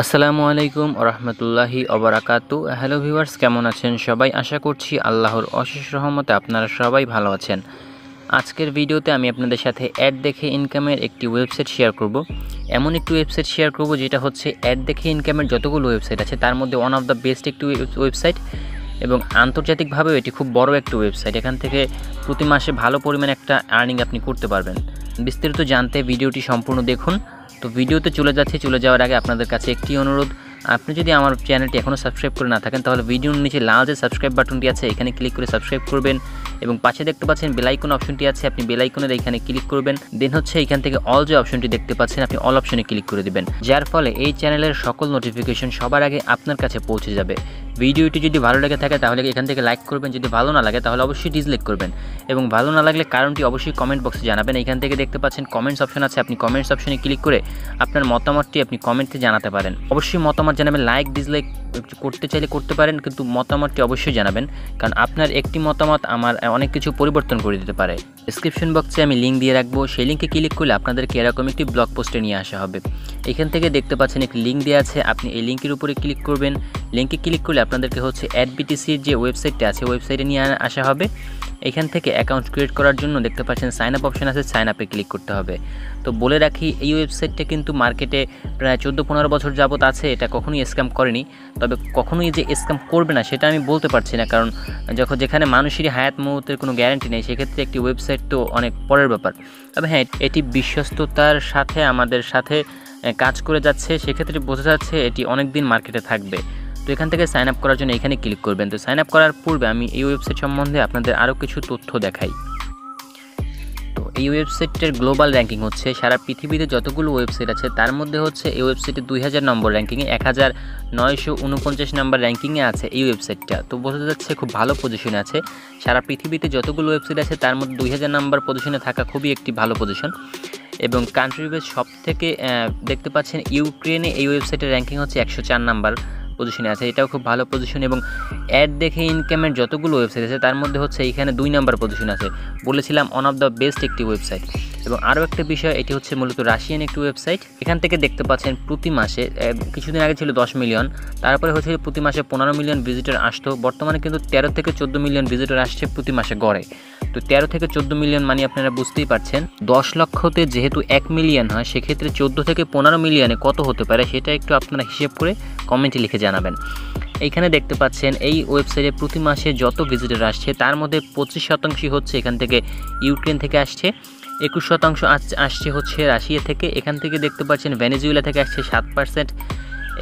আসসালামু আলাইকুম ওরহমতুল্লাহি ওবারাকাতু। হ্যালো ভিউয়ার্স, কেমন আছেন সবাই? আশা করছি আল্লাহর অশেষ রহমতে আপনারা সবাই ভালো আছেন। আজকের ভিডিওতে আমি আপনাদের সাথে অ্যাড দেখে ইনকামের একটি ওয়েবসাইট শেয়ার করব। এমন একটি ওয়েবসাইট শেয়ার করব যেটা হচ্ছে অ্যাড দেখে ইনকামের যতগুলো ওয়েবসাইট আছে তার মধ্যে ওয়ান অফ দ্য বেস্ট একটি ওয়েবসাইট এবং আন্তর্জাতিকভাবেও এটি খুব বড় একটি ওয়েবসাইট। এখান থেকে প্রতি মাসে ভালো পরিমাণে একটা আর্নিং আপনি করতে পারবেন। বিস্তারিত জানতে ভিডিওটি সম্পূর্ণ দেখুন। তো ভিডিওতে চলে যাওয়ার আগে আপনাদের কাছে একটি অনুরোধ, আপনি যদি আমার চ্যানেলটি এখনও সাবস্ক্রাইব করে না থাকেন তাহলে ভিডিওর নিচে লাল যে সাবস্ক্রাইব বাটনটি আছে এখানে ক্লিক করে সাবস্ক্রাইব করবেন এবং পাশে দেখতে পাচ্ছেন বেল আইকন অপশনটি আছে, আপনি বেল আইকনের এখানে ক্লিক করবেন। দেন হচ্ছে এখান থেকে অল যে অপশনটি দেখতে পাচ্ছেন আপনি অল অপশনে ক্লিক করে দিবেন, যার ফলে এই চ্যানেলের সকল নোটিফিকেশন সবার আগে আপনার কাছে পৌঁছে যাবে। ভিডিওটি যদি ভালো লেগে থাকে তাহলে এখান থেকে লাইক করবেন, যদি ভালো না লাগে তাহলে অবশ্যই ডিসলাইক করবেন এবং ভালো না লাগলে কারণটি অবশ্যই কমেন্ট বক্সে জানাবেন। এখান থেকে দেখতে পাচ্ছেন কমেন্টস অপশন আছে, আপনি কমেন্টস অপশনে ক্লিক করে আপনার মতামতটি আপনি কমেন্টে জানাতে পারেন। অবশ্যই মতামত জানাবেন, লাইক ডিসলাইক করতে চাইলে করতে পারেন, কিন্তু মতামতটি অবশ্যই জানাবেন, কারণ আপনার একটি মতামত আমার অনেক কিছু পরিবর্তন করে দিতে পারে। ডেসক্রিপশন বক্সে আমি লিঙ্ক দিয়ে রাখবো, সেই লিঙ্কে ক্লিক করলে আপনাদেরকে এরকম একটি ব্লগ পোস্টে নিয়ে আসা হবে। এখান থেকে দেখতে পাচ্ছেন একটি লিঙ্ক দেওয়া আছে, আপনি এই লিঙ্কের উপরে ক্লিক করবেন। লিঙ্কে ক্লিক করলে আপনাদেরকে হচ্ছে adbtc-র যে ওয়েবসাইটটা আছে ওয়েবসাইটে নিয়ে আসা হবে। এখান থেকে অ্যাকাউন্ট ক্রিয়েট করার জন্য দেখতে পাচ্ছেন সাইন আপ অপশন আছে, সাইন আপে ক্লিক করতে হবে। তো বলে রাখি, এই ওয়েবসাইটটা কিন্তু মার্কেটে প্রায় 14-15 বছর যাবত আছে, এটা কখনোই স্ক্যাম করেনি। তবে কখনোই যে স্ক্যাম করবে না সেটা আমি বলতে পারছি না, কারণ যেখানে মানুষেরই হায়াত মুহূর্তের কোনো গ্যারান্টি নেই, সেক্ষেত্রে একটি ওয়েবসাইট তো অনেক পরের ব্যাপার। তবে হ্যাঁ, এটি বিশ্বস্ততার সাথে আমাদের সাথে কাজ করে যাচ্ছে, সেক্ষেত্রে বোঝা যাচ্ছে এটি অনেক দিন মার্কেটে থাকবে। তো এখান থেকে সাইন আপ করার জন্য এখানে ক্লিক করবেন। তো সাইন আপ করার পূর্বে আমি এই ওয়েবসাইট সম্বন্ধে আপনাদের আরও কিছু তথ্য দেখাই। তো এই ওয়েবসাইটের গ্লোবাল র্যাঙ্কিং হচ্ছে সারা পৃথিবীতে যতগুলো ওয়েবসাইট আছে তার মধ্যে হচ্ছে এই ওয়েবসাইটে 2000 নম্বর র্যাঙ্কিংয়ে, 1949 নম্বর র্যাঙ্কিংয়ে আছে এই ওয়েবসাইটটা। তো বোঝা যাচ্ছে খুব ভালো পজিশনে আছে। সারা পৃথিবীতে যতগুলো ওয়েবসাইট আছে তার মধ্যে 2000 নম্বর পজিশনে থাকা খুবই একটি ভালো পজিশন। এবং কান্ট্রি বেস সব থেকে দেখতে পাচ্ছেন ইউক্রেনে এই ওয়েবসাইটের র্যাঙ্কিং হচ্ছে 104 নাম্বার পজিশনে আছে, এটাও খুব ভালো পজিশন। এবং অ্যাড দেখে ইনকামের যতগুলো ওয়েবসাইট আছে তার মধ্যে হচ্ছে এইখানে 2 নাম্বার পজিশন আছে, বলেছিলাম ওয়ান অফ দ্য বেস্ট একটি ওয়েবসাইট। এবং আরও একটা বিষয়, এটি হচ্ছে মূলত রাশিয়ান একটি ওয়েবসাইট। এখান থেকে দেখতে পাচ্ছেন প্রতি মাসে, কিছুদিন আগে ছিল 10 মিলিয়ন, তারপরে হচ্ছে প্রতি মাসে 15 মিলিয়ন ভিজিটর আসতো, বর্তমানে কিন্তু 13 থেকে 14 মিলিয়ন ভিজিটর আসছে প্রতি মাসে গড়ে। তো 13 থেকে 14 মিলিয়ন মানে আপনারা বুঝতেই পারছেন 10 লক্ষতে যেহেতু 1 মিলিয়ন হয়, সেক্ষেত্রে 14 থেকে 15 মিলিয়নে কত হতে পারে সেটা একটু আপনারা হিসেব করে কমেন্টে লিখে জানাবেন। এইখানে দেখতে পাচ্ছেন এই ওয়েবসাইটে প্রতি মাসে যত ভিজিটর আসছে তার মধ্যে 25% হচ্ছে এখান থেকে ইউক্রেন থেকে আসছে, 21% আসছে হচ্ছে রাশিয়া থেকে, এখান থেকে দেখতে পাচ্ছেন ভেনেজুয়েলা থেকে আসছে 7%,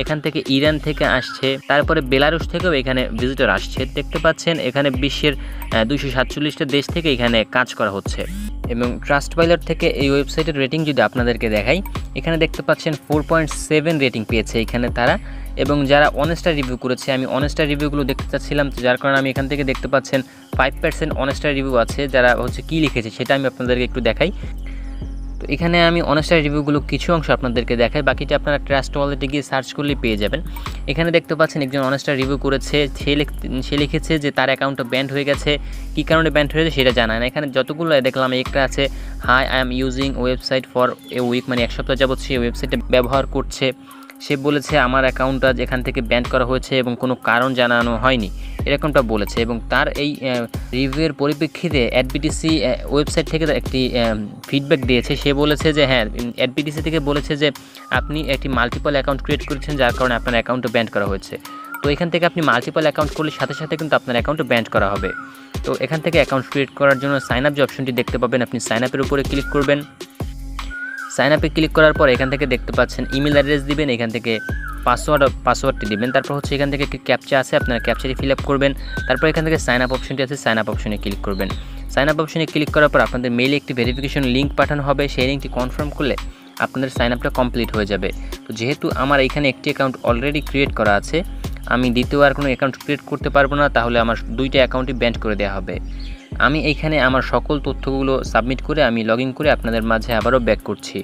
এখান থেকে ইরান থেকে আসছে, তারপরে বেলারুস থেকেও এখানে ভিজিটর আসছে। দেখতে পাচ্ছেন এখানে বিশ্বের 247টা দেশ থেকে এখানে কাজ করা হচ্ছে। এবং ট্রাস্টপাইলট থেকে এই ওয়েবসাইটের রেটিং যদি আপনাদেরকে দেখাই, এখানে দেখতে পাচ্ছেন 4.7 রেটিং পেয়েছে এখানে তারা। এবং যারা অনেস্টার রিভিউ করেছে, আমি অনেস্টার রিভিউগুলো দেখতে চাচ্ছিলাম, যার কারণে আমি এখান থেকে দেখতে পাচ্ছেন 5% অনেস্টার রিভিউ আছে, যারা হচ্ছে কী লিখেছে সেটা আমি আপনাদেরকে একটু দেখাই। তো এখানে আমি অনেস্টার রিভিউগুলো কিছু অংশ আপনাদেরকে দেখাই, বাকিটা আপনারা ট্রাস্ট ওয়ালেটে গিয়ে সার্চ করলেই পেয়ে যাবেন। এখানে দেখতে পাচ্ছেন একজন অনেস্টার রিভিউ করেছে, সে লিখেছে যে তার অ্যাকাউন্টটা ব্যান্ড হয়ে গেছে, কী কারণে ব্যান্ড হয়েছে সেটা জানায় না। এখানে যতগুলো দেখলাম একটা আছে, hi I am using website for a week, মানে 1 সপ্তাহ যাবত সে ওয়েবসাইটে ব্যবহার করছে। সে বলেছে আমার অ্যাকাউন্টটা যেখান থেকে ব্যান্ড করা হয়েছে এবং কোনো কারণ জানানো হয়নি, এরকমটা বলেছে। এবং তার এই রিভিউয়ের পরিপ্রেক্ষিতে adbtc ওয়েবসাইট থেকে একটি ফিডব্যাক দিয়েছে। সে বলেছে যে হ্যাঁ, adbtc থেকে বলেছে যে আপনি একটি মাল্টিপল অ্যাকাউন্ট ক্রিয়েট করেছেন, যার কারণে আপনার অ্যাকাউন্টটা ব্যান্ড করা হয়েছে। তো এখান থেকে আপনি মাল্টিপল অ্যাকাউন্ট করলে সাথে সাথে কিন্তু আপনার অ্যাকাউন্টটা ব্যান্ড করা হবে। তো এখান থেকে অ্যাকাউন্ট ক্রিয়েট করার জন্য সাইন আপ যে অপশনটি দেখতে পাবেন, আপনি সাইন আপের উপরে ক্লিক করবেন। সাইন আপে ক্লিক করার পর এখান থেকে দেখতে পাচ্ছেন ইমেল অ্যাড্রেস দিবেন, এখান থেকে পাসওয়ার্ডটি দিবেন, তারপর হচ্ছে এখান থেকে একটি ক্যাপচা আছে, আপনারা ক্যাপচাটি ফিল আপ করবেন। তারপর এখান থেকে সাইন আপ অপশনটি আছে, সাইন আপ অপশনে ক্লিক করবেন। সাইন আপ অপশনে ক্লিক করার পর আপনাদের মেইলে একটি ভেরিফিকেশন লিঙ্ক পাঠানো হবে, সেই লিঙ্কটি কনফার্ম করলে আপনাদের সাইন আপটা কমপ্লিট হয়ে যাবে। তো যেহেতু আমার এখানে একটি অ্যাকাউন্ট অলরেডি ক্রিয়েট করা আছে, আমি দ্বিতীয় আর কোনো অ্যাকাউন্ট ক্রিয়েট করতে পারবো না, তাহলে আমার 2টা অ্যাকাউন্টই ব্যান্ড করে দেওয়া হবে। আমি এইখানে আমার সকল তথ্যগুলো সাবমিট করে আমি লগ ইন করে আপনাদের মাঝে আবারও ব্যাক করছি।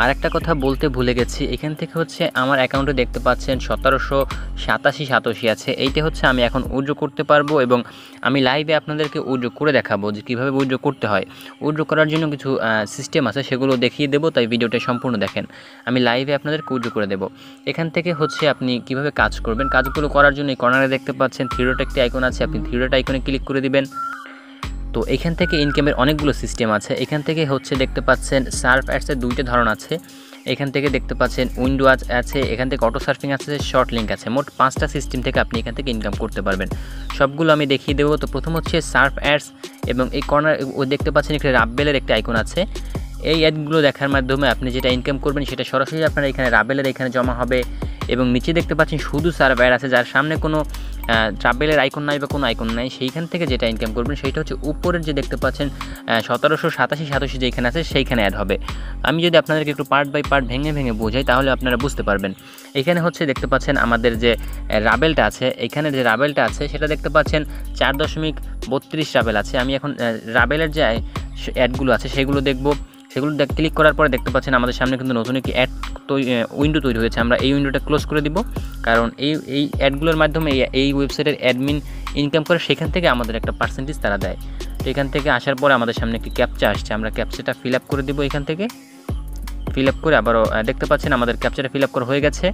আরেকটা কথা বলতে ভুলে গেছি, এখান থেকে হচ্ছে আমার অ্যাকাউন্টে দেখতে পাচ্ছেন 1787 আছে। এইটা হচ্ছে আমি এখন উইথড্র করতে পারবো এবং আমি লাইভে আপনাদেরকে উইথড্র করে দেখাবো যে কীভাবে উইথড্র করতে হয়। উইথড্র করার জন্য কিছু সিস্টেম আছে, সেগুলো দেখিয়ে দেবো, তাই ভিডিওটা সম্পূর্ণ দেখেন। আমি লাইভে আপনাদেরকে উইথড্র করে দেবো। এখান থেকে হচ্ছে আপনি কিভাবে কাজ করবেন, কাজগুলো করার জন্য এই কর্নারে দেখতে পাচ্ছেন থ্রি ডট একটি আইকন আছে, আপনি থ্রি ডট আইকনে ক্লিক করে দিবেন। তো এখান থেকে ইনকামের অনেকগুলো সিস্টেম আছে। এখান থেকে হচ্ছে দেখতে পাচ্ছেন সার্ফ অ্যাডসের দুইটা ধরন আছে। এখান থেকে দেখতে পাচ্ছেন উইন্ডো আছে, এখান থেকে অটো সার্ফিং আছে, শর্ট লিঙ্ক আছে। মোট 5টা সিস্টেম থেকে আপনি এখান থেকে ইনকাম করতে পারবেন। সবগুলো আমি দেখিয়ে দেবো। তো প্রথম হচ্ছে সার্ফ অ্যাডস এবং এই কর্নার দেখতে পাচ্ছেন এখানে রাবেলের একটা আইকন আছে। এই অ্যাডগুলো দেখার মাধ্যমে আপনি যেটা ইনকাম করবেন সেটা সরাসরি আপনার এখানে রাবেলের এখানে জমা হবে। এবং নিচে দেখতে পাচ্ছেন শুধু সার্ফ অ্যাড আছে, যার সামনে কোনো ট্রাভেলের আইকন নাই বা কোনো আইকন নাই, সেইখান থেকে যেটা ইনকাম করবেন সেইটা হচ্ছে উপরের যে দেখতে পাচ্ছেন 1787 যেখানে আছে সেইখানে অ্যাড হবে। আমি যদি আপনাদেরকে একটু পার্ট বাই পার্ট ভেঙে ভেঙে বোঝাই তাহলে আপনারা বুঝতে পারবেন। এখানে হচ্ছে দেখতে পাচ্ছেন আমাদের যে রাবেলটা আছে, এখানে যে রাবেলটা আছে সেটা দেখতে পাচ্ছেন 4.32 রাবেল আছে। আমি এখন রাবেলের যে অ্যাডগুলো আছে সেগুলো দেখব। সেগুলো ক্লিক করার পরে দেখতে পাচ্ছেন আমাদের সামনে কিন্তু নতুন একটি অ্যাড উইন্ডো তৈরি হয়েছে। আমরা এই উইন্ডোটা ক্লোজ করে দিব, কারণ এই অ্যাডগুলোর মাধ্যমে এই ওয়েবসাইটের অ্যাডমিন ইনকাম করে, সেখান থেকে আমাদের একটা পার্সেন্টেজ তারা দেয়। তো এখান থেকে আসার পরে আমাদের সামনে একটি ক্যাপচা আসছে, আমরা ক্যাপচাটা ফিল আপ করে দিব। এখান থেকে ফিল আপ করে আবারও দেখতে পাচ্ছেন আমাদের ক্যাপচাটা ফিল আপ করা হয়ে গেছে।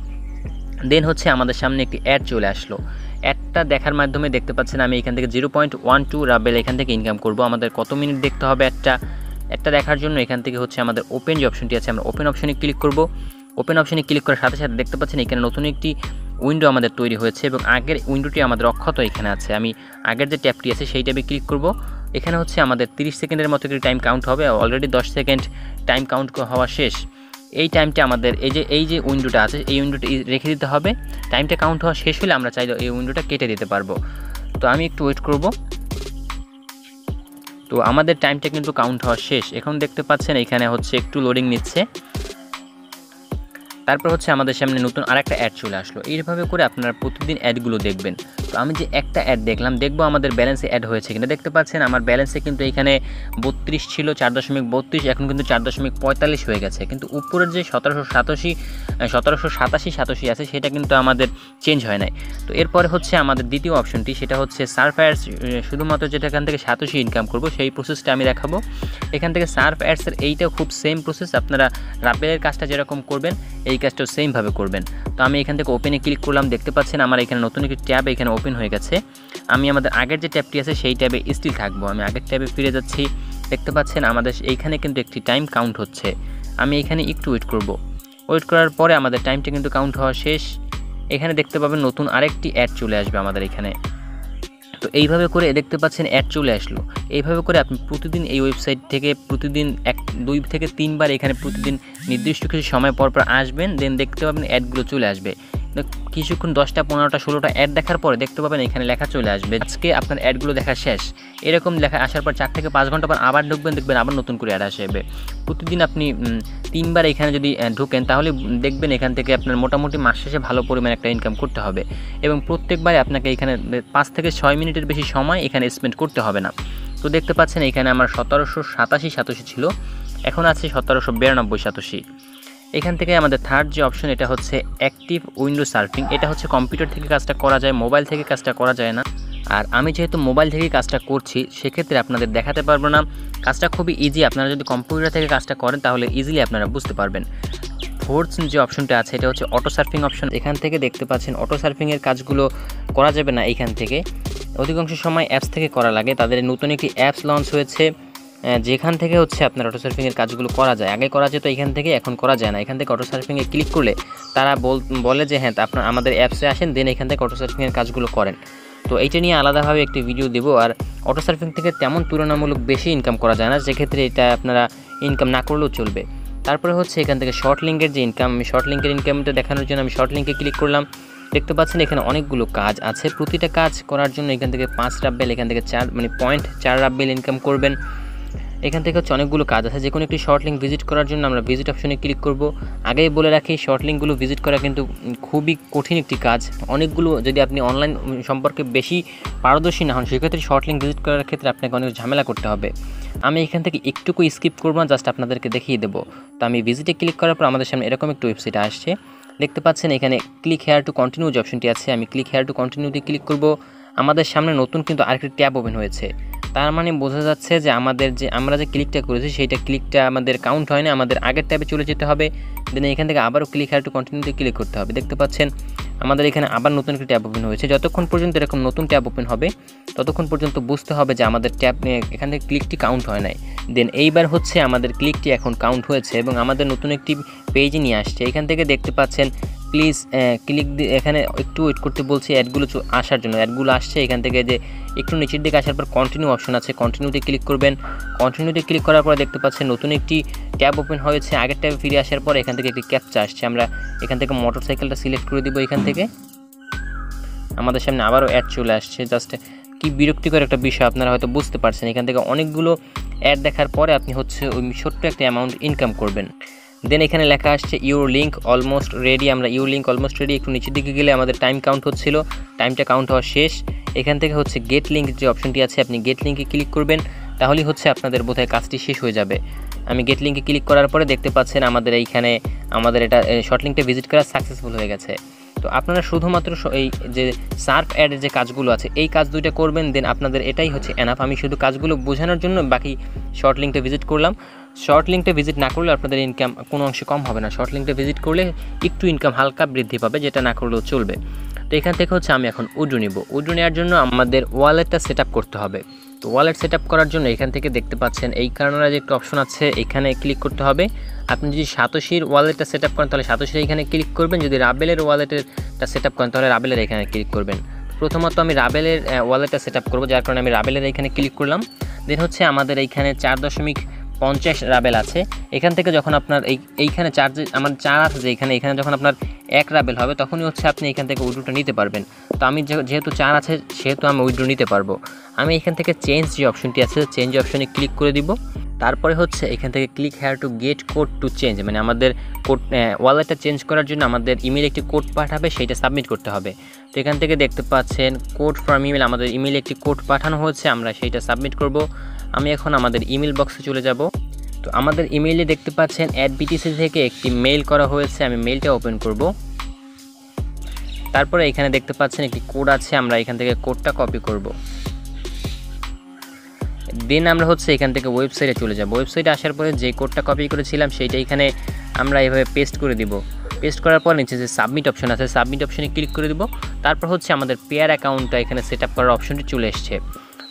দেন হচ্ছে আমাদের সামনে একটি অ্যাড চলে আসলো। অ্যাডটা দেখার মাধ্যমে দেখতে পাচ্ছেন আমি এখান থেকে 0.12 রাবেল এখান থেকে ইনকাম করব। আমাদের কত মিনিট দেখতে হবে একটা দেখার জন্য এখান থেকে হচ্ছে আমাদের ওপেন যে অপশনটি আছে, আমরা ওপেন অপশনে ক্লিক করব। ওপেন অপশনে ক্লিক করার সাথে সাথে দেখতে পাচ্ছেন এখানে নতুন একটি উইন্ডো আমাদের তৈরি হয়েছে এবং আগের উইন্ডোটি আমাদের অক্ষত এখানে আছে। আমি আগের যে ট্যাবটি আছে সেই ট্যাবে ক্লিক করব। এখানে হচ্ছে আমাদের 30 সেকেন্ডের মতো একটি টাইম কাউন্ট হবে। অলরেডি 10 সেকেন্ড টাইম কাউন্ট হওয়া শেষ। এই টাইমটা আমাদের এই যে উইন্ডোটা আছে এই উইন্ডোটা রেখে দিতে হবে। টাইমটা কাউন্ট হওয়া শেষ হলে আমরা চাইলে এই উইন্ডোটা কেটে দিতে পারবো। তো আমি একটু ওয়েট করব। তো আমাদের টাইমটা কিন্তু কাউন্ট হওয়া শেষ। এখন দেখতে পাচ্ছেন এখানে হচ্ছে একটু লোডিং নিচ্ছে। তারপর হচ্ছে আমাদের সামনে নতুন আরেকটা অ্যাড চলে আসলো। এইভাবে করে আপনারা প্রতিদিন অ্যাডগুলো দেখবেন। তো আমি যে একটা অ্যাড দেখবো আমাদের ব্যালেন্সে অ্যাড হয়েছে কিনা। দেখতে পাচ্ছেন আমার ব্যালেন্সে কিন্তু এখানে 32 ছিল, 4.32, এখন কিন্তু 4.45 হয়ে গেছে। কিন্তু উপরের যে 1787 আছে সেটা কিন্তু আমাদের চেঞ্জ হয় নাই। তো এরপরে হচ্ছে আমাদের দ্বিতীয় অপশনটি, সেটা হচ্ছে সার্ফ অ্যাডস। শুধুমাত্র যেটা এখান থেকে 87 ইনকাম করব সেই প্রসেসটা আমি দেখাবো। এখান থেকে সার্ফ অ্যাডসের এইটাও খুব সেম প্রসেস, আপনারা রাবেলের কাজটা যেরকম করবেন এই কাজটাও সেমভাবে করবেন। তো আমি এখান থেকে ওপেনে ক্লিক করলাম। দেখতে পাচ্ছেন আমার এখানে নতুন একটি ট্যাব এখানে ওপেন হয়ে গেছে। আমি আমাদের আগের যে ট্যাবটি আছে সেই ট্যাবে স্টিল থাকবো। আমি আগের ট্যাবে ফিরে যাচ্ছি। দেখতে পাচ্ছেন আমাদের এইখানে কিন্তু একটি টাইম কাউন্ট হচ্ছে। আমি এখানে একটু ওয়েট করব। ওয়েট করার পরে আমাদের টাইমটা কিন্তু কাউন্ট হওয়া শেষ। এখানে দেখতে পাবেন নতুন আরেকটি অ্যাড চলে আসবে আমাদের এখানে। তো এইভাবে করে দেখতে পাচ্ছেন অ্যাড চলে আসলো। এইভাবে করে আপনি প্রতিদিন এই ওয়েবসাইট থেকে প্রতিদিন 2 থেকে 3 বার এখানে প্রতিদিন নির্দিষ্ট কিছু সময় পর আসবেন। দেন দেখতে পাবেন অ্যাডগুলো চলে আসবে। কিছুক্ষণ 10টা 15টা 16টা অ্যাড দেখার পরে দেখতে পাবেন এখানে লেখা চলে আসবে আজকে আপনার অ্যাডগুলো দেখা শেষ। এরকম লেখা আসার পর 4 থেকে 5 ঘন্টা পর আবার ঢুকবেন, দেখবেন আবার নতুন করে অ্যাড আসবে। প্রতিদিন আপনি 3 বার এখানে যদি ঢুকেন তাহলে দেখবেন এখান থেকে আপনার মোটামুটি মাস শেষে ভালো পরিমাণে একটা ইনকাম করতে হবে। এবং প্রত্যেকবারে আপনাকে এখানে 5 থেকে 6 মিনিটের বেশি সময় এখানে স্পেন্ড করতে হবে না। তো দেখতে পাচ্ছেন এখানে আমার 1787 ছিল, এখন আছে 1792। এখান থেকে আমাদের থার্ড যে অপশন এটা হচ্ছে অ্যাক্টিভ উইন্ডো সার্ফিং। এটা হচ্ছে কম্পিউটার থেকে কাজটা করা যায়, মোবাইল থেকে কাজটা করা যায় না। আর আমি যেহেতু মোবাইল থেকে কাজটা করছি সেক্ষেত্রে আপনাদের দেখাতে পারবো না। কাজটা খুবই ইজি, আপনারা যদি কম্পিউটার থেকে কাজটা করেন তাহলে ইজিলি আপনারা বুঝতে পারবেন। ফোর্থ যে অপশনটা আছে এটা হচ্ছে অটো সার্ফিং অপশন। এখান থেকে দেখতে পাচ্ছেন অটো সার্ফিংয়ের কাজগুলো করা যাবে না এইখান থেকে, অধিকাংশ সময় অ্যাপস থেকে করা লাগে। তাদের নতুন একটি অ্যাপস লঞ্চ হয়েছে যেখান থেকে হচ্ছে আপনার অটো সার্ফিংয়ের কাজগুলো করা যায়। আগে করা যেত এখান থেকে, এখন করা যায় না। এখান থেকে অটো সার্ফিংয়ে ক্লিক করলে তারা বলে যে হ্যাঁ আপনার আমাদের অ্যাপসে আসেন, দেন এখান থেকে অটো সার্ফিংয়ের কাজগুলো করেন। তো এইটা নিয়ে আলাদাভাবে একটি ভিডিও দেবো। আর অটো সার্ফিং থেকে তেমন তুলনামূলক বেশি ইনকাম করা যায় না, সেক্ষেত্রে এটা আপনারা ইনকাম না করলেও চলবে। তারপরে হচ্ছে এখান থেকে শর্ট লিঙ্কের যে ইনকাম, আমি শর্ট লিঙ্কের ইনকামটা দেখানোর জন্য আমি শর্ট লিঙ্কে ক্লিক করলাম। দেখতে পাচ্ছেন এখানে অনেকগুলো কাজ আছে। প্রতিটা কাজ করার জন্য এখান থেকে 5 রাব্বেল, এখান থেকে 4 মানে 0.4 রাব্বেল ইনকাম করবেন। এখান থেকে হচ্ছে অনেকগুলো কাজ আছে। যে কোনো একটি শর্ট লিঙ্ক ভিজিট করার জন্য আমরা ভিজিট অপশনে ক্লিক করব। আগেই বলে রাখি, শর্ট লিঙ্কগুলো ভিজিট করা কিন্তু খুবই কঠিন একটি কাজ। অনেকগুলো, যদি আপনি অনলাইন সম্পর্কে বেশি পারদর্শী না হন, সেক্ষেত্রে শর্ট লিঙ্ক ভিজিট করার ক্ষেত্রে আপনাকে অনেক ঝামেলা করতে হবে। আমি এখান থেকে একটুকু স্কিপ করবো না, জাস্ট আপনাদেরকে দেখিয়ে দেবো। তো আমি ভিজিটে ক্লিক করার পর আমাদের সামনে এরকম একটি ওয়েবসাইট আসছে। দেখতে পাচ্ছেন এখানে ক্লিক হেয়ার টু কন্টিনিউ যে অপশনটি আছে, আমি ক্লিক হেয়ার টু কন্টিনিউতে ক্লিক করব। আমাদের সামনে নতুন কিন্তু আরেকটি ট্যাব ওপেন হয়েছে। তার মানে বোঝা যাচ্ছে যে আমরা যে ক্লিকটা করেছি সেইটা ক্লিকটা আমাদের কাউন্ট হয় না, আমাদের আগের ট্যাবে চলে যেতে হবে। দেন এখান থেকে আবারও ক্লিক হেয়ার টু কন্টিনিউতে ক্লিক করতে হবে। দেখতে পাচ্ছেন আমাদের এখানে আবার নতুন একটি ট্যাব ওপেন হয়েছে। যতক্ষণ পর্যন্ত এরকম নতুন ট্যাব ওপেন হবে ততক্ষণ পর্যন্ত বুঝতে হবে যে আমাদের ট্যাব এখান থেকে ক্লিকটি কাউন্ট হয় নাই। দেন এইবার হচ্ছে আমাদের ক্লিকটি এখন কাউন্ট হয়েছে এবং আমাদের নতুন একটি পেজে নিয়ে আসছে। এখান থেকে দেখতে পাচ্ছেন প্লিজ ক্লিক দিয়ে এখানে একটু ওয়েট করতে বলছি অ্যাডগুলো আসার জন্য। অ্যাডগুলো আসছে। এখান থেকে যে একটু নিচের দিকে আসার পর কন্টিনিউ অপশন আছে, কন্টিনিউতে ক্লিক করবেন। কন্টিনিউতে ক্লিক করার পর দেখতে পাচ্ছেন নতুন একটি ট্যাব ওপেন হয়েছে। আগের ট্যাবে ফিরে আসার পর এখান থেকে একটি ক্যাপচা আসছে। আমরা এখান থেকে মোটরসাইকেলটা সিলেক্ট করে দিব। এখান থেকে আমাদের সামনে আবারও অ্যাড চলে আসছে। জাস্ট কি বিরক্তিকর একটা বিষয়, আপনারা হয়তো বুঝতে পারছেন। এখান থেকে অনেকগুলো অ্যাড দেখার পরে আপনি হচ্ছে ওই ছোট্ট একটা অ্যামাউন্ট ইনকাম করবেন। দেন এখানে লেখা আসছে ইউর লিঙ্ক অলমোস্ট রেডি। আমরা ইউর লিঙ্ক অলমোস্ট রেডি, একটু নিচের দিকে গেলে আমাদের টাইম কাউন্ট হচ্ছিল, টাইমটা কাউন্ট হওয়া শেষ। এখান থেকে হচ্ছে গেট লিঙ্ক যে অপশনটি আছে, আপনি গেট লিঙ্কে ক্লিক করবেন, তাহলেই হচ্ছে আপনাদের বোধহয় কাজটি শেষ হয়ে যাবে। আমি গেট লিঙ্কে ক্লিক করার পরে দেখতে পাচ্ছেন আমাদের এইখানে আমাদের এটা শর্ট লিঙ্কটা ভিজিট করা সাকসেসফুল হয়ে গেছে। তো আপনারা শুধুমাত্র এই যে সার্ফ অ্যাডের যে কাজগুলো আছে এই কাজ দুইটা করবেন, দেন আপনাদের এটাই হচ্ছে এনাফ। আমি শুধু কাজগুলো বোঝানোর জন্য বাকি শর্ট লিঙ্কটা ভিজিট করলাম। শর্ট লিঙ্কটা ভিজিট না করলে আপনাদের ইনকাম কোনো অংশে কম হবে না। শর্ট লিঙ্কটা ভিজিট করলে একটু ইনকাম হালকা বৃদ্ধি পাবে, যেটা না করলেও চলবে। তো এখান থেকে হচ্ছে আমি এখন উইথড্র নিব। উইথড্র নেওয়ার জন্য আমাদের ওয়ালেটটা সেট আপ করতে হবে। তো ওয়ালেট সেট আপ করার জন্য এখান থেকে দেখতে পাচ্ছেন এই কারণে যে একটা অপশন আছে, এখানে ক্লিক করতে হবে। আপনি যদি সাতোশির ওয়ালেটটা সেট আপ করেন তাহলে সাতোশির এখানে ক্লিক করবেন, যদি রাবেলের ওয়ালেটেরটা সেট আপ করেন তাহলে রাবেলের এখানে ক্লিক করবেন। প্রথমত আমি রাবেলের ওয়ালেটটা সেট আপ করবো, যার কারণে আমি রাবেলের এখানে ক্লিক করলাম। দেন হচ্ছে আমাদের এইখানে 4.50 রাবেল আছে। এখান থেকে যখন আপনার এইখানে আমার 4 আছে, যে এখানে যখন আপনার 1 রাবেল হবে তখনই হচ্ছে আপনি এখান থেকে উইথড্রটা নিতে পারবেন। তো আমি যেহেতু 4 আছে সেহেতু আমি উইথড্র নিতে পারবো। আমি এখান থেকে চেঞ্জ যে অপশনটি আছে, চেঞ্জ অপশনে ক্লিক করে দিব। তারপরে হচ্ছে এখান থেকে click here to get code to change, মানে আমাদের কোড ওয়ালেটটা চেঞ্জ করার জন্য আমাদের ইমেল একটি কোড পাঠাবে, সেইটা সাবমিট করতে হবে। তো এখান থেকে দেখতে পাচ্ছেন কোড ফ্রম ইমেল, আমাদের ইমেলে একটি কোড পাঠানো হচ্ছে, আমরা সেইটা সাবমিট করব। আমি এখন আমাদের ইমেল বক্সে চলে যাব। তো আমাদের ইমেইলে দেখতে পাচ্ছেন adbtc থেকে একটি মেইল করা হয়েছে, আমি মেইলটা ওপেন করব। তারপরে এখানে দেখতে পাচ্ছেন একটি কোড আছে, আমরা এখান থেকে কোডটা কপি করব। দেন আমরা হচ্ছে এখান থেকে ওয়েবসাইটে চলে যাব। ওয়েবসাইটে আসার পরে যে কোডটা কপি করেছিলাম সেইটা এখানে আমরা এভাবে পেস্ট করে দিব। পেস্ট করার পর নিচে যে সাবমিট অপশন আছে, সাবমিট অপশনে ক্লিক করে দিব। তারপর হচ্ছে আমাদের পেয়ার অ্যাকাউন্টটা এখানে সেট আপ করার অপশনটি চলে এসছে।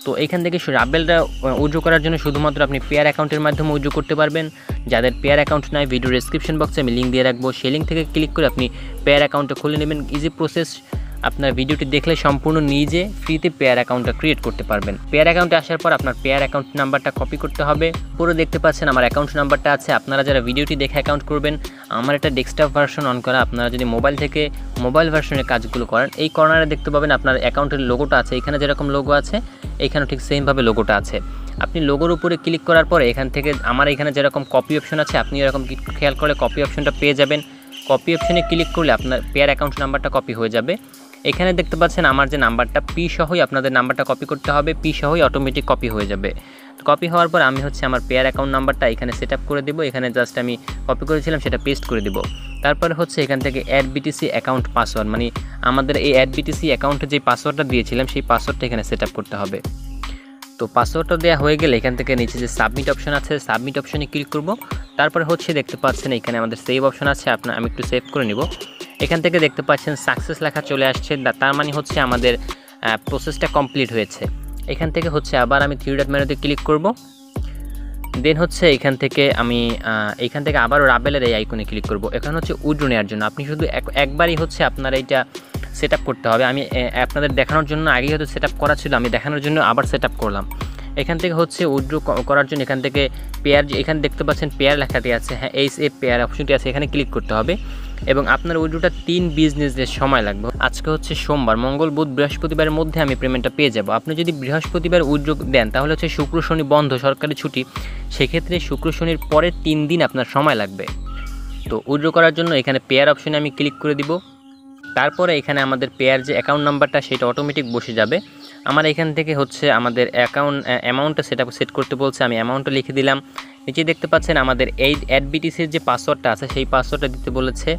তো এখান থেকে রাবেলটা উইথড্র করার জন্য শুধুমাত্র আপনি পেয়ার অ্যাকাউন্টের মাধ্যমে উইথড্র করতে পারবেন। যাদের পেয়ার অ্যাকাউন্ট নাই, ভিডিও ডেসক্রিপশন বক্সে আমি লিঙ্ক দিয়ে রাখবো, সেই লিঙ্ক থেকে ক্লিক করে আপনি পেয়ার অ্যাকাউন্টটা খুলে নেবেন। ইজি প্রসেস, আপনার ভিডিওটি দেখলে সম্পূর্ণ নিজে ফ্রিতে পেয়ার অ্যাকাউন্টটা ক্রিয়েট করতে পারবেন। পেয়ার অ্যাকাউন্টে আসার পর আপনার পেয়ার অ্যাকাউন্ট নাম্বারটা কপি করতে হবে। পুরো দেখতে পাচ্ছেন আমার অ্যাকাউন্ট নাম্বারটা আছে। আপনারা যারা ভিডিওটি দেখে অ্যাকাউন্ট করবেন, আমার এটা ডেস্কটপ ভার্সন অন করা। আপনারা যদি মোবাইল থেকে মোবাইল ভার্সনের কাজগুলো করেন, এই কর্নারে দেখতে পাবেন আপনার অ্যাকাউন্টের লোগোটা আছে। এখানে যেরকম লোগো আছে এইখানেও ঠিক সেমভাবে লোগোটা আছে। আপনি লোগোর উপরে ক্লিক করার পরে এখান থেকে আমার এখানে যেরকম কপি অপশন আছে, আপনি এরকম খেয়াল করে কপি অপশনটা পেয়ে যাবেন। কপি অপশনে ক্লিক করলে আপনার পেয়ার অ্যাকাউন্ট নাম্বারটা কপি হয়ে যাবে। এখানে দেখতে পাচ্ছেন আমার যে নাম্বারটা পি সহই আপনাদের নাম্বারটা কপি করতে হবে, পি সহই অটোমেটিক কপি হয়ে যাবে। কপি হওয়ার পর আমি হচ্ছে আমার পেয়ার অ্যাকাউন্ট নাম্বারটা এখানে সেট আপ করে দেবো। এখানে জাস্ট আমি কপি করেছিলাম সেটা পেস্ট করে দেবো। তারপরে হচ্ছে এখান থেকে adbtc অ্যাকাউন্ট পাসওয়ার্ড, মানে আমাদের এই adbtc অ্যাকাউন্টে যে পাসওয়ার্ডটা দিয়েছিলাম সেই পাসওয়ার্ডটা এখানে সেট আপ করতে হবে। তো পাসওয়ার্ডটা দেওয়া হয়ে গেলে এখান থেকে নিচে যে সাবমিট অপশন আছে, সাবমিট অপশনে ক্লিক করব। তারপরে হচ্ছে দেখতে পাচ্ছেন এখানে আমাদের সেভ অপশন আছে, আমি একটু সেভ করে নিব। এখান থেকে দেখতে পাচ্ছেন সাকসেস লেখা চলে আসছে, তার মানে হচ্ছে আমাদের প্রসেসটা কমপ্লিট হয়েছে। এখান থেকে হচ্ছে আবার আমি থ্রি ডট মেনুতে ক্লিক করব। দেন হচ্ছে এখান থেকে আমি আবারও রাবেলের এই আইকনে ক্লিক করব। এখানে হচ্ছে উইথড্র নেওয়ার জন্য আপনি শুধু একবারই হচ্ছে আপনার এইটা সেট আপ করতে হবে। আমি আপনাদের দেখানোর জন্য আগেই হয়তো সেট আপ করা ছিল, আমি দেখানোর জন্য আবার সেট আপ করলাম। এখান থেকে হচ্ছে উইথড্র করার জন্য এখান থেকে পেয়ার, এখানে দেখতে পাচ্ছেন পেয়ার লেখাটি আছে, হ্যাঁ এই পেয়ার অপশনটি আছে, এখানে ক্লিক করতে হবে। এবং আপনার উইথড্রটা 3 বিজনেস ডে সময় লাগবে। আজকে হচ্ছে সোমবার, মঙ্গল, বুধ, বৃহস্পতিবারের মধ্যে আমি পেমেন্টটা পেয়ে যাব। আপনি যদি বৃহস্পতিবার উইথড্র দেন তাহলে হচ্ছে শুক্র শনি বন্ধ, সরকারি ছুটি, সেক্ষেত্রে শুক্র শনির পরে 3 দিন আপনার সময় লাগবে। তো উইথড্র করার জন্য এখানে পেয়ার অপশনে আমি ক্লিক করে দিব। তারপরে এখানে আমাদের পেয়ার যে অ্যাকাউন্ট নাম্বারটা সেটা অটোমেটিক বসে যাবে। আমার এখান থেকে হচ্ছে আমাদের অ্যামাউন্টটা সেট করতে বলছে, আমি অ্যামাউন্টটা লিখে দিলাম। নিচে দেখতে পাচ্ছেন আমাদের এই adbtc-র যে পাসওয়ার্ডটা আছে সেই পাসওয়ার্ডটা দিতে বলেছে।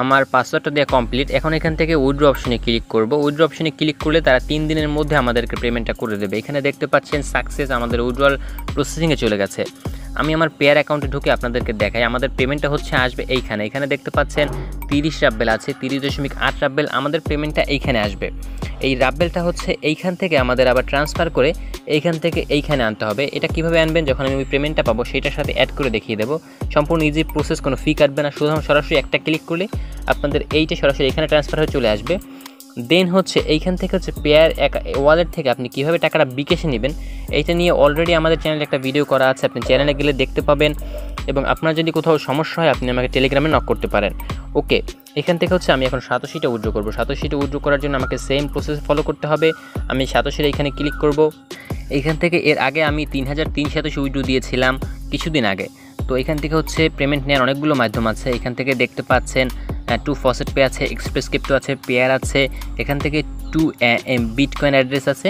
আমার পাসওয়ার্ডটা দেওয়া কমপ্লিট। এখন এখান থেকে উইথড্র অপশনে ক্লিক করব। উইথড্র অপশনে ক্লিক করলে তারা 3 দিনের মধ্যে আমাদেরকে পেমেন্টটা করে দেবে। এখানে দেখতে পাচ্ছেন সাকসেস, আমাদের উইথড্রল প্রসেসিংয়ে চলে গেছে। আমি আমার পেয়ার অ্যাকাউন্টে ঢুকে আপনাদেরকে দেখাই। আমাদের পেমেন্টটা হচ্ছে আসবে এখানে দেখতে পাচ্ছেন 30 রাব্বেল আছে, 30.8 রাব্বেল আমাদের পেমেন্টটা এইখানে আসবে। এই রাব্বেলটা হচ্ছে এইখান থেকে আমাদের আবার ট্রান্সফার করে এইখান থেকে এইখানে আনতে হবে। এটা কিভাবে আনবেন, যখন আমি ওই পেমেন্টটা পাবো সেটার সাথে অ্যাড করে দেখিয়ে দেবো। সম্পূর্ণ ইজি প্রসেস, কোনো ফি কাটবে না, শুধু সরাসরি একটা ক্লিক করলে আপনাদের এইটা সরাসরি এখানে ট্রান্সফার হয়ে চলে আসবে। দেন হচ্ছে এইখান থেকে হচ্ছে পেয়ার ওয়ালেট থেকে আপনি কীভাবে টাকাটা বিকাশে নেবেন এইটা নিয়ে অলরেডি আমাদের চ্যানেলে একটা ভিডিও করা আছে, আপনি চ্যানেলে গেলে দেখতে পাবেন। এবং আপনার যদি কোথাও সমস্যা হয় আপনি আমাকে টেলিগ্রামে নক করতে পারেন। ওকে, এখান থেকে হচ্ছে আমি এখন 87টা উইথড্র করবো। 87টা উইথড্র করার জন্য আমাকে সেম প্রসেস ফলো করতে হবে। আমি 87 এখানে ক্লিক করব। এইখান থেকে এর আগে আমি 3387 উইথড্র দিয়েছিলাম কিছুদিন আগে। তো এখান থেকে হচ্ছে পেমেন্ট নেওয়ার অনেকগুলো মাধ্যম আছে। এখান থেকে দেখতে পাচ্ছেন 2 ফসেট পে আছে, এক্সপ্রেস ক্রিপ্টো আছে, পেয়ার আছে, এখান থেকে 2 বিটকয়েন অ্যাড্রেস আছে।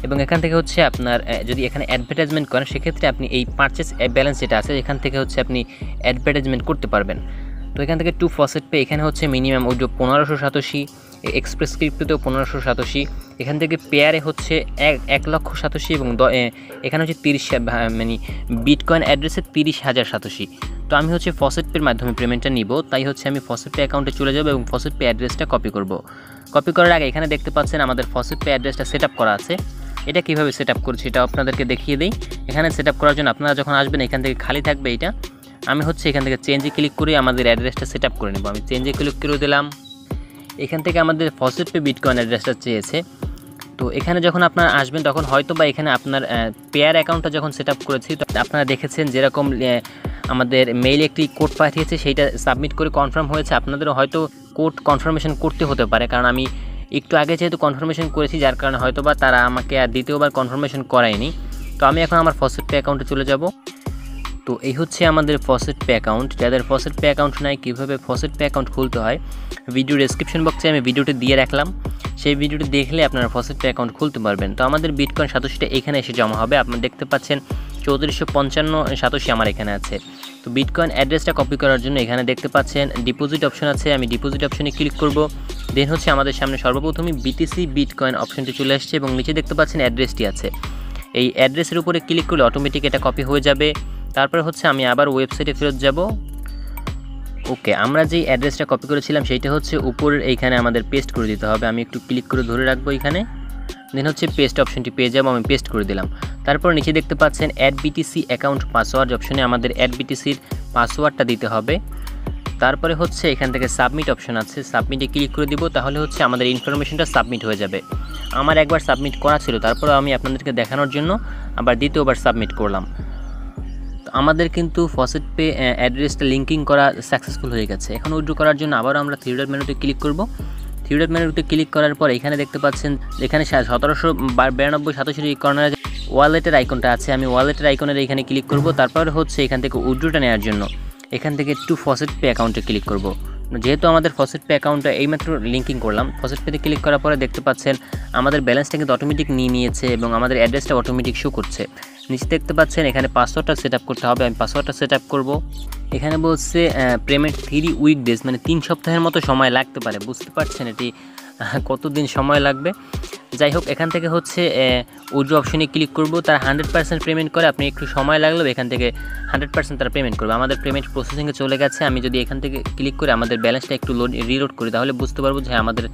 এবং এখান থেকে হচ্ছে আপনার যদি এখানে অ্যাডভার্টাইজমেন্ট করেন সেক্ষেত্রে আপনি এই পারচেস ব্যালেন্স যেটা আছে এখান থেকে হচ্ছে আপনি অ্যাডভার্টাইজমেন্ট করতে পারবেন। তো এখান থেকে 2 ফসেট পে, এখানে হচ্ছে মিনিমাম উইথড্র 1587, এক্সপ্রেস ক্রিপ্টোতেও 1587, এখান থেকে পেয়ারে হচ্ছে 1,87,000 এবং এখানে হচ্ছে 30 মানে বিটকয়েন অ্যাড্রেসে 30,087। তো আমি হচ্ছে ফসেট পের মাধ্যমে পেমেন্টটা নিব, তাই হচ্ছে আমি ফসেট পে অ্যাকাউন্টে চলে যাব এবং ফসেট পে অ্যাড্রেসটা কপি করব। কপি করার আগে এখানে দেখতে পাচ্ছেন আমাদের ফসেট পে অ্যাড্রেসটা সেট আপ করা আছে। এটা কীভাবে সেট আপ করছি এটা আপনাদেরকে দেখিয়ে দিই। এখানে সেট আপ করার জন্য আপনারা যখন আসবেন এখান থেকে খালি থাকবে এইটা, আমি হচ্ছে এখান থেকে চেঞ্জে ক্লিক করে আমাদের অ্যাড্রেসটা সেট আপ করে নেব। আমি চেঞ্জে ক্লিক করে দিলাম। এখান থেকে আমাদের ফসেট পে বিটকয়েন অ্যাড্রেসটা চেয়েছে। তো এখানে যখন আপনারা আসবেন তখন হয়তো বা এখানে আপনার পেয়ার অ্যাকাউন্টটা যখন সেট আপ করেছি তো আপনারা দেখেছেন যেরকম আমাদের মেইলে একটি কোড পাঠিয়েছে সেইটা সাবমিট করে কনফার্ম হয়েছে। আপনাদেরও হয়তো কোড কনফার্মেশন করতে হতে পারে, কারণ আমি একটু আগে যেহেতু কনফার্মেশন করেছি যার কারণে হয়তো বা তারা আমাকে আর দ্বিতীয়বার কনফার্মেশন করায়নি। তো আমি এখন আমার ফসেট পে অ্যাকাউন্টে চলে যাব। তো এই হচ্ছে আমাদের ফসেট পে অ্যাকাউন্ট। যাদের ফসেট পে অ্যাকাউন্ট নাই কীভাবে ফসেট পে অ্যাকাউন্ট খুলতে হয় ভিডিও ডেসক্রিপশন বক্সে আমি ভিডিওটি দিয়ে রাখলাম, সেই ভিডিওটি দেখলে আপনারা ফসেট পে অ্যাকাউন্ট খুলতে পারবেন। তো আমাদের বিটকয়েন 87টা এখানে এসে জমা হবে। আপনারা দেখতে পাচ্ছেন 3455 আমার এখানে আছে। তো বিটকয়েন অ্যাড্রেসটা কপি করার জন্য এখানে দেখতে পাচ্ছেন ডিপোজিট অপশন আছে, আমি ডিপোজিট অপশনে ক্লিক করব। দেন হচ্ছে আমাদের সামনে সর্বপ্রথমে বিটিসি বিটকয়েন অপশনটি চলে আসছে এবং নিচে দেখতে পাচ্ছেন অ্যাড্রেসটি আছে। এই অ্যাড্রেসের উপরে ক্লিক করলে অটোমেটিক এটা কপি হয়ে যাবে। তারপরে হচ্ছে আমি আবার ওয়েবসাইটে ফেরত যাব। ওকে, আমরা যেই অ্যাড্রেসটা কপি করেছিলাম সেইটা হচ্ছে উপরের এইখানে আমাদের পেস্ট করে দিতে হবে। আমি একটু ক্লিক করে ধরে রাখবো এখানে, দেন হচ্ছে পেস্ট অপশনটি পেয়ে যাবো, আমি পেস্ট করে দিলাম। তারপর নিচে দেখতে পাচ্ছেন adbtc অ্যাকাউন্ট পাসওয়ার্ড অপশনে আমাদের adbtc-র পাসওয়ার্ডটা দিতে হবে। তারপরে হচ্ছে এখান থেকে সাবমিট অপশন আছে, সাবমিটে ক্লিক করে দিব, তাহলে হচ্ছে আমাদের ইনফরমেশনটা সাবমিট হয়ে যাবে। আমার একবার সাবমিট করা ছিল, তারপরে আমি আপনাদেরকে দেখানোর জন্য আবার দ্বিতীয়বার সাবমিট করলাম। আমাদের কিন্তু ফসেট পে অ্যাড্রেসটা লিঙ্কিং করা সাকসেসফুল হয়ে গেছে। এখন উইথড্র করার জন্য আবারও আমরা থ্রি ডট মেনুতে ক্লিক করব। থ্রি ডট মেনুতে ক্লিক করার পর এখানে দেখতে পাচ্ছেন এখানে 179287 এই কর্নারে ওয়ালেটের আইকনটা আছে, আমি ওয়ালেটের আইকনের এখানে ক্লিক করব। তারপর হচ্ছে এখান থেকে উইথড্রটা নেওয়ার জন্য এখান থেকে টু ফসেট পে অ্যাকাউন্টে ক্লিক করব। যেহেতু আমাদের ফসেট পে অ্যাকাউন্টটা এইমাত্র লিঙ্কিং করলাম, ফসেট পেতে ক্লিক করার পরে দেখতে পাচ্ছেন আমাদের ব্যালেন্সটা কিন্তু অটোমেটিক নিয়েছে এবং আমাদের অ্যাড্রেসটা অটোমেটিক শো করছে। নিচে দেখতে পাচ্ছেন এখানে পাসওয়ার্ডটা সেট আপ করতে হবে, আমি পাসওয়ার্ডটা সেট আপ করবো। এখানে বলছে পেমেন্ট 3 উইকডেজ, মানে 3 সপ্তাহের মতো সময় লাগতে পারে। বুঝতে পারছেন এটি কতদিন সময় লাগবে। যাই হোক, এখান থেকে হচ্ছে উইথড্র অপশনে ক্লিক করব। তারা 100% পেমেন্ট করে, আপনি একটু সময় লাগলেও এখান থেকে 100% তারা পেমেন্ট করবে। আমাদের পেমেন্ট প্রসেসিংয়ে চলে গেছে। আমি যদি এখান থেকে ক্লিক করে আমাদের ব্যালেন্সটা একটু রিলোড করি তাহলে বুঝতে পারবো যে আমাদের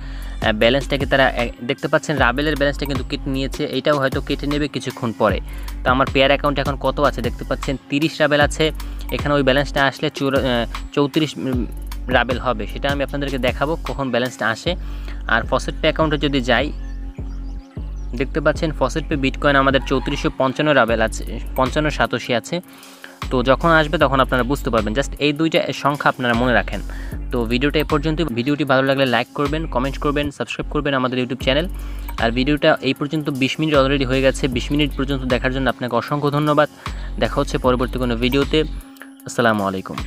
ব্যালেন্সটাকে তারা দেখতে পাচ্ছেন রাবেলের ব্যালেন্সটা কিন্তু কেটে নিয়েছে, এইটাও হয়তো কেটে নেবে কিছুক্ষণ পরে। তো আমার পেয়ার অ্যাকাউন্টে এখন কত আছে দেখতে পাচ্ছেন 30 রাবেল আছে। এখানে ওই ব্যালেন্সটা আসলে 34 রাবেল হবে, সেটা আমি আপনাদেরকে দেখাবো কখন ব্যালেন্সটা আসে। আর ফসেট পে অ্যাকাউন্টে যদি যাই দেখতে পাচ্ছেন ফসেট পে বিটকয়েন আমাদের 3455 রাবেল আছে, 5587 আছে। তো যখন আসবে তখন আপনারা বুঝতে পারবেন, জাস্ট এই দুইটা সংখ্যা আপনারা মনে রাখেন। তো ভিডিওটা এ পর্যন্ত। ভিডিওটি ভালো লাগলে লাইক করবেন, কমেন্ট করবেন, সাবস্ক্রাইব করবেন আমাদের ইউটিউব চ্যানেল। আর ভিডিওটা এই পর্যন্ত 20 মিনিট অলরেডি হয়ে গেছে। 20 মিনিট পর্যন্ত দেখার জন্য আপনাকে অসংখ্য ধন্যবাদ। দেখা হচ্ছে পরবর্তী কোনো ভিডিওতে। আসসালামু আলাইকুম।